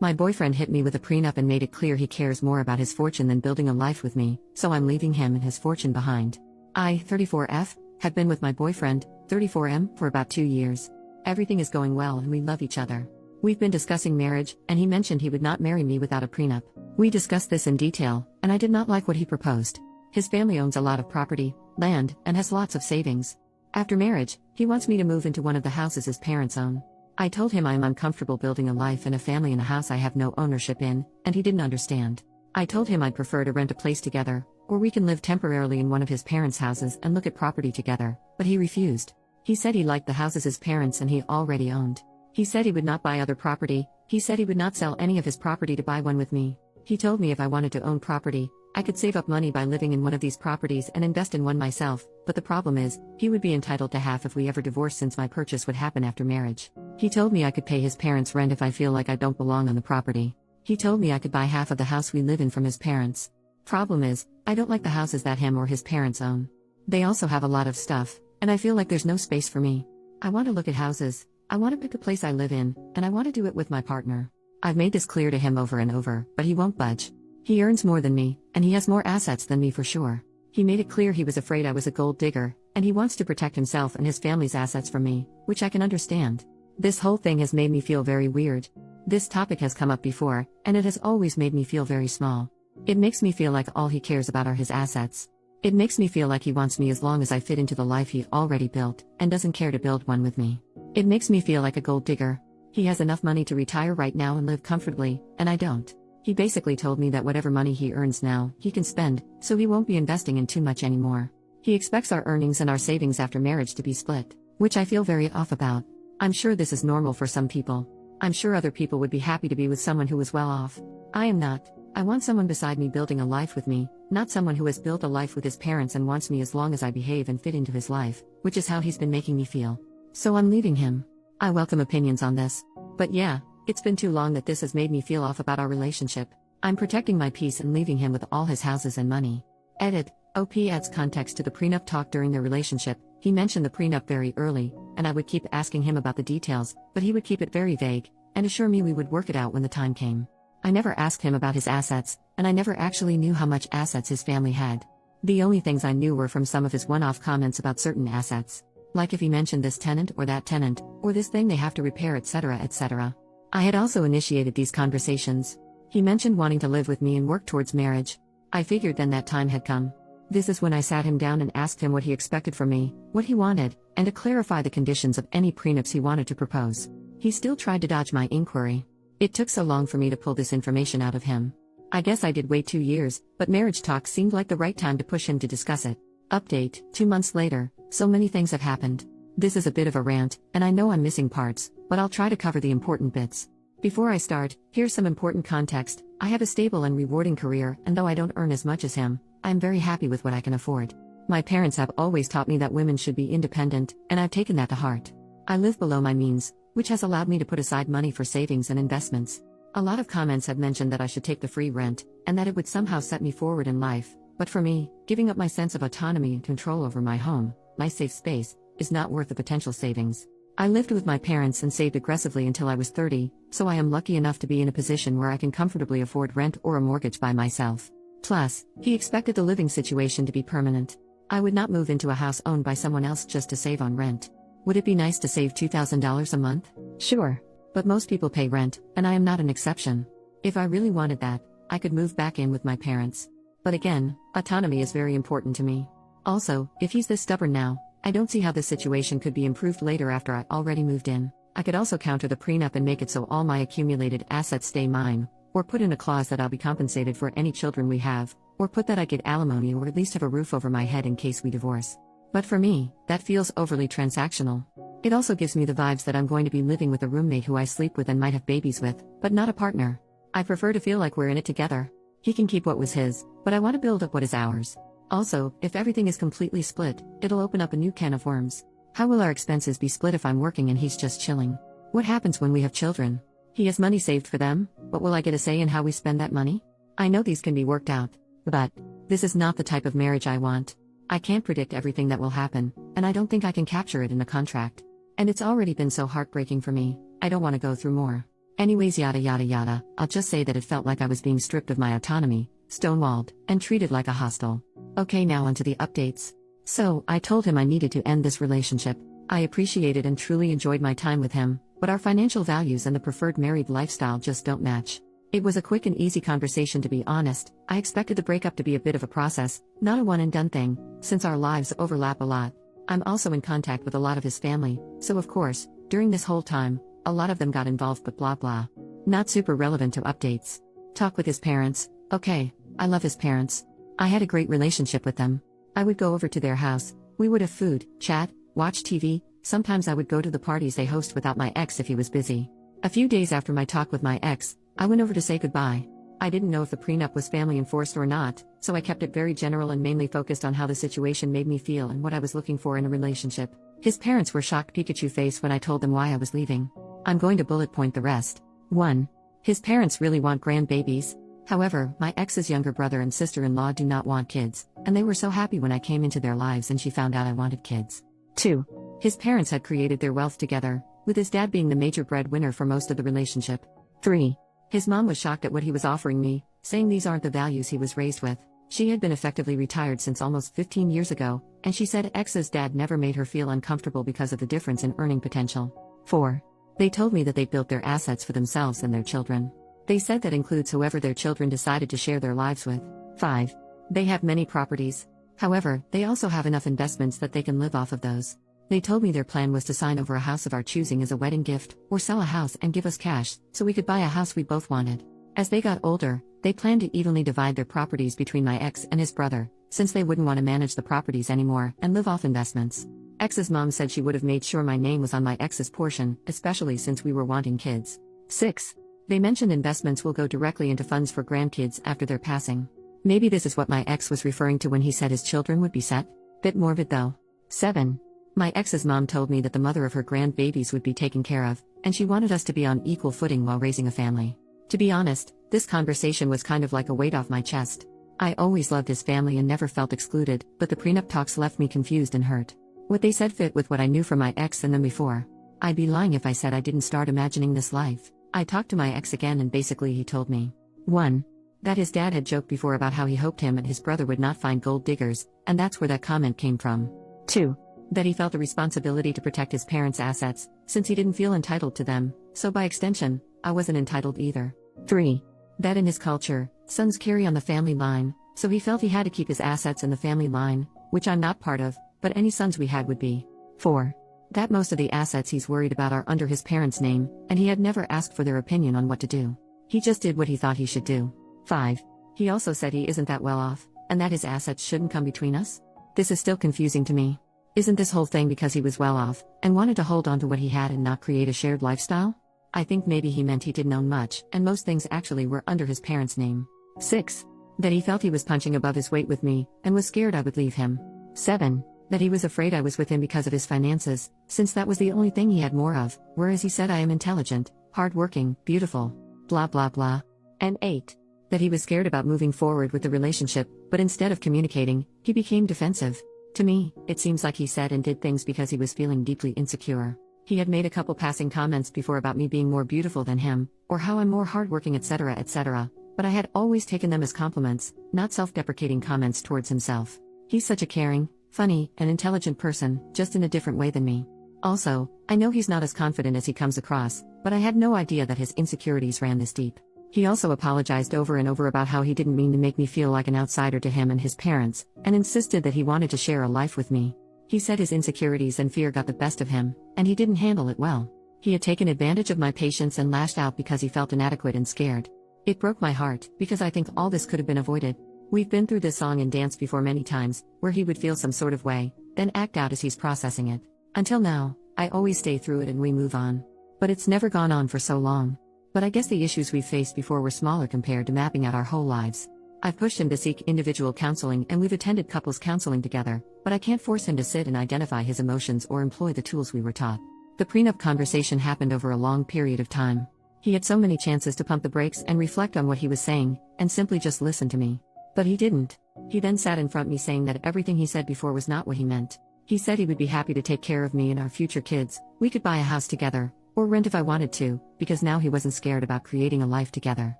My boyfriend hit me with a prenup and made it clear he cares more about his fortune than building a life with me, so I'm leaving him and his fortune behind. I, 34F, have been with my boyfriend, 34M, for about 2 years. Everything is going well and we love each other. We've been discussing marriage, and he mentioned he would not marry me without a prenup. We discussed this in detail, and I did not like what he proposed. His family owns a lot of property, land, and has lots of savings. After marriage, he wants me to move into one of the houses his parents own. I told him I am uncomfortable building a life and a family in a house I have no ownership in, and he didn't understand. I told him I'd prefer to rent a place together, or we can live temporarily in one of his parents' houses and look at property together, but he refused. He said he liked the houses his parents and he already owned. He said he would not buy other property. He said he would not sell any of his property to buy one with me. He told me if I wanted to own property, I could save up money by living in one of these properties and invest in one myself, but the problem is, he would be entitled to half if we ever divorced since my purchase would happen after marriage. He told me I could pay his parents rent if I feel like I don't belong on the property. He told me I could buy half of the house we live in from his parents. Problem is, I don't like the houses that him or his parents own. They also have a lot of stuff, and I feel like there's no space for me. I want to look at houses, I want to pick a place I live in, and I want to do it with my partner. I've made this clear to him over and over, but he won't budge. He earns more than me, and he has more assets than me for sure. He made it clear he was afraid I was a gold digger, and he wants to protect himself and his family's assets from me, which I can understand. This whole thing has made me feel very weird. This topic has come up before, and it has always made me feel very small. It makes me feel like all he cares about are his assets. It makes me feel like he wants me as long as I fit into the life he already built, and doesn't care to build one with me. It makes me feel like a gold digger. He has enough money to retire right now and live comfortably, and I don't. He basically told me that whatever money he earns now, he can spend, so he won't be investing in too much anymore. He expects our earnings and our savings after marriage to be split, which I feel very off about. I'm sure this is normal for some people. I'm sure other people would be happy to be with someone who is well off. I am not. I want someone beside me building a life with me, not someone who has built a life with his parents and wants me as long as I behave and fit into his life, which is how he's been making me feel. So I'm leaving him. I welcome opinions on this. But yeah, it's been too long that this has made me feel off about our relationship. I'm protecting my peace and leaving him with all his houses and money. Edit. OP adds context to the prenup talk during their relationship. He mentioned the prenup very early, and I would keep asking him about the details, but he would keep it very vague, and assure me we would work it out when the time came. I never asked him about his assets, and I never actually knew how much assets his family had. The only things I knew were from some of his one-off comments about certain assets. Like if he mentioned this tenant, or this thing they have to repair, etc., etc. I had also initiated these conversations. He mentioned wanting to live with me and work towards marriage. I figured then that time had come. This is when I sat him down and asked him what he expected from me, what he wanted, and to clarify the conditions of any prenups he wanted to propose. He still tried to dodge my inquiry. It took so long for me to pull this information out of him. I guess I did wait 2 years, but marriage talk seemed like the right time to push him to discuss it. Update, 2 months later, so many things have happened. This is a bit of a rant, and I know I'm missing parts, but I'll try to cover the important bits. Before I start, here's some important context. I have a stable and rewarding career, and though I don't earn as much as him, I am very happy with what I can afford. My parents have always taught me that women should be independent, and I've taken that to heart. I live below my means, which has allowed me to put aside money for savings and investments. A lot of comments have mentioned that I should take the free rent, and that it would somehow set me forward in life, but for me, giving up my sense of autonomy and control over my home, my safe space, is not worth the potential savings. I lived with my parents and saved aggressively until I was 30, so I am lucky enough to be in a position where I can comfortably afford rent or a mortgage by myself. Plus, he expected the living situation to be permanent. I would not move into a house owned by someone else just to save on rent. Would it be nice to save $2,000 a month? Sure. But most people pay rent, and I am not an exception. If I really wanted that, I could move back in with my parents. But again, autonomy is very important to me. Also, if he's this stubborn now, I don't see how this situation could be improved later after I already moved in. I could also counter the prenup and make it so all my accumulated assets stay mine, or put in a clause that I'll be compensated for any children we have, or put that I get alimony or at least have a roof over my head in case we divorce. But for me, that feels overly transactional. It also gives me the vibes that I'm going to be living with a roommate who I sleep with and might have babies with, but not a partner. I prefer to feel like we're in it together. He can keep what was his, but I want to build up what is ours. Also, if everything is completely split, it'll open up a new can of worms. How will our expenses be split if I'm working and he's just chilling? What happens when we have children? He has money saved for them, but will I get a say in how we spend that money? I know these can be worked out, but this is not the type of marriage I want. I can't predict everything that will happen, and I don't think I can capture it in a contract. And it's already been so heartbreaking for me, I don't want to go through more. Anyways, yada yada yada, I'll just say that it felt like I was being stripped of my autonomy, stonewalled, and treated like a hostel. Okay, now onto the updates. So, I told him I needed to end this relationship. I appreciated and truly enjoyed my time with him, but our financial values and the preferred married lifestyle just don't match. It was a quick and easy conversation, to be honest. I expected the breakup to be a bit of a process, not a one and done thing, since our lives overlap a lot. I'm also in contact with a lot of his family, so of course, during this whole time, a lot of them got involved, but blah blah. Not super relevant to updates. Talk with his parents. Okay, I love his parents. I had a great relationship with them. I would go over to their house, we would have food, chat, watch TV, sometimes I would go to the parties they host without my ex if he was busy. A few days after my talk with my ex, I went over to say goodbye. I didn't know if the prenup was family enforced or not, so I kept it very general and mainly focused on how the situation made me feel and what I was looking for in a relationship. His parents were shocked Pikachu face when I told them why I was leaving. I'm going to bullet point the rest. 1. His parents really want grandbabies. However, my ex's younger brother and sister-in-law do not want kids, and they were so happy when I came into their lives and she found out I wanted kids. 2. His parents had created their wealth together, with his dad being the major breadwinner for most of the relationship. 3. His mom was shocked at what he was offering me, saying these aren't the values he was raised with. She had been effectively retired since almost 15 years ago, and she said ex's dad never made her feel uncomfortable because of the difference in earning potential. 4. They told me that they built their assets for themselves and their children. They said that includes whoever their children decided to share their lives with. 5. They have many properties. However, they also have enough investments that they can live off of those. They told me their plan was to sign over a house of our choosing as a wedding gift, or sell a house and give us cash, so we could buy a house we both wanted. As they got older, they planned to evenly divide their properties between my ex and his brother, since they wouldn't want to manage the properties anymore and live off investments. Ex's mom said she would have made sure my name was on my ex's portion, especially since we were wanting kids. 6. They mentioned investments will go directly into funds for grandkids after their passing. Maybe this is what my ex was referring to when he said his children would be set. Bit morbid though. 7. My ex's mom told me that the mother of her grandbabies would be taken care of, and she wanted us to be on equal footing while raising a family. To be honest, this conversation was kind of like a weight off my chest. I always loved his family and never felt excluded, but the prenup talks left me confused and hurt. What they said fit with what I knew from my ex and them before. I'd be lying if I said I didn't start imagining this life. I talked to my ex again and basically he told me 1. That his dad had joked before about how he hoped him and his brother would not find gold diggers, and that's where that comment came from. 2. That he felt a responsibility to protect his parents' assets, since he didn't feel entitled to them, so by extension, I wasn't entitled either. 3. That in his culture, sons carry on the family line, so he felt he had to keep his assets in the family line, which I'm not part of, but any sons we had would be. 4. That most of the assets he's worried about are under his parents' name, and he had never asked for their opinion on what to do. He just did what he thought he should do. 5. He also said he isn't that well off, and that his assets shouldn't come between us. This is still confusing to me. Isn't this whole thing because he was well off, and wanted to hold on to what he had and not create a shared lifestyle? I think maybe he meant he didn't own much, and most things actually were under his parents' name. 6. That he felt he was punching above his weight with me, and was scared I would leave him. 7. That he was afraid I was with him because of his finances, since that was the only thing he had more of, whereas he said I am intelligent, hardworking, beautiful, blah blah blah. And 8. That he was scared about moving forward with the relationship, but instead of communicating, he became defensive. To me, it seems like he said and did things because he was feeling deeply insecure. He had made a couple passing comments before about me being more beautiful than him, or how I'm more hardworking, etc., but I had always taken them as compliments, not self-deprecating comments towards himself. He's such a caring, funny, and intelligent person, just in a different way than me. Also, I know he's not as confident as he comes across, but I had no idea that his insecurities ran this deep. He also apologized over and over about how he didn't mean to make me feel like an outsider to him and his parents, and insisted that he wanted to share a life with me. He said his insecurities and fear got the best of him, and he didn't handle it well. He had taken advantage of my patience and lashed out because he felt inadequate and scared. It broke my heart, because I think all this could have been avoided. We've been through this song and dance before many times, where he would feel some sort of way, then act out as he's processing it. Until now, I always stay through it and we move on. But it's never gone on for so long. But I guess the issues we've faced before were smaller compared to mapping out our whole lives. I've pushed him to seek individual counseling and we've attended couples counseling together, but I can't force him to sit and identify his emotions or employ the tools we were taught. The prenup conversation happened over a long period of time. He had so many chances to pump the brakes and reflect on what he was saying, and simply just listen to me. But he didn't. He then sat in front of me saying that everything he said before was not what he meant. He said he would be happy to take care of me and our future kids, we could buy a house together, Or rent if I wanted to, because now he wasn't scared about creating a life together.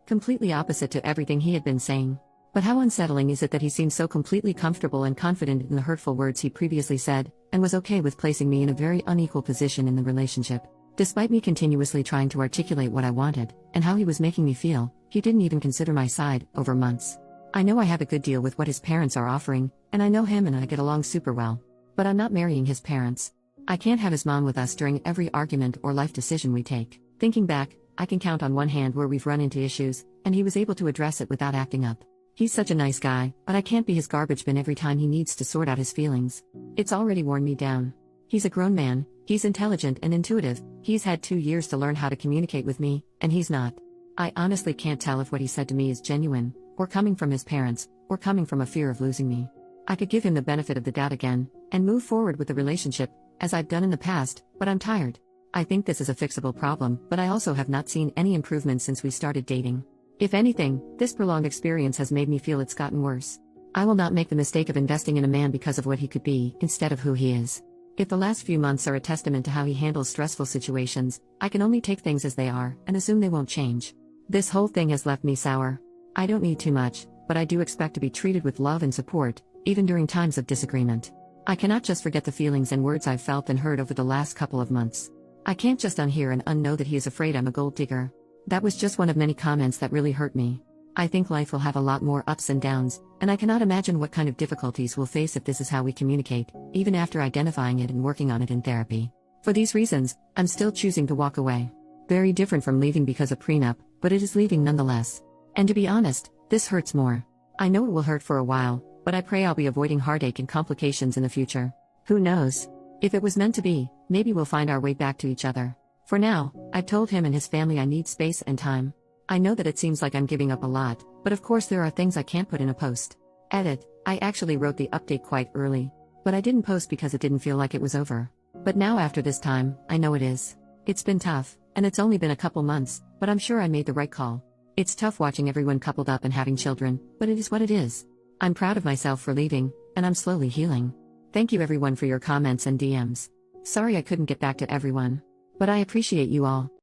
Completely opposite to everything he had been saying. But how unsettling is it that he seemed so completely comfortable and confident in the hurtful words he previously said, and was okay with placing me in a very unequal position in the relationship. Despite me continuously trying to articulate what I wanted, and how he was making me feel, he didn't even consider my side, over months. I know I have a good deal with what his parents are offering, and I know him and I get along super well. But I'm not marrying his parents. I can't have his mom with us during every argument or life decision we take. Thinking back, I can count on one hand where we've run into issues, and he was able to address it without acting up. He's such a nice guy, but I can't be his garbage bin every time he needs to sort out his feelings. It's already worn me down. He's a grown man, he's intelligent and intuitive, he's had 2 years to learn how to communicate with me, and he's not. I honestly can't tell if what he said to me is genuine, or coming from his parents, or coming from a fear of losing me. I could give him the benefit of the doubt again, and move forward with the relationship, as I've done in the past, but I'm tired. I think this is a fixable problem, but I also have not seen any improvement since we started dating. If anything, this prolonged experience has made me feel it's gotten worse. I will not make the mistake of investing in a man because of what he could be, instead of who he is. If the last few months are a testament to how he handles stressful situations, I can only take things as they are, and assume they won't change. This whole thing has left me sour. I don't need too much, but I do expect to be treated with love and support, even during times of disagreement. I cannot just forget the feelings and words I've felt and heard over the last couple of months. I can't just unhear and unknow that he is afraid I'm a gold digger. That was just one of many comments that really hurt me. I think life will have a lot more ups and downs, and I cannot imagine what kind of difficulties we'll face if this is how we communicate, even after identifying it and working on it in therapy. For these reasons, I'm still choosing to walk away. Very different from leaving because of prenup, but it is leaving nonetheless. And to be honest, this hurts more. I know it will hurt for a while, but I pray I'll be avoiding heartache and complications in the future. Who knows? If it was meant to be, maybe we'll find our way back to each other. For now, I've told him and his family I need space and time. I know that it seems like I'm giving up a lot, but of course there are things I can't put in a post. Edit, I actually wrote the update quite early. But I didn't post because it didn't feel like it was over. But now after this time, I know it is. It's been tough, and it's only been a couple months, but I'm sure I made the right call. It's tough watching everyone coupled up and having children, but it is what it is. I'm proud of myself for leaving, and I'm slowly healing. Thank you everyone for your comments and DMs. Sorry I couldn't get back to everyone. But I appreciate you all.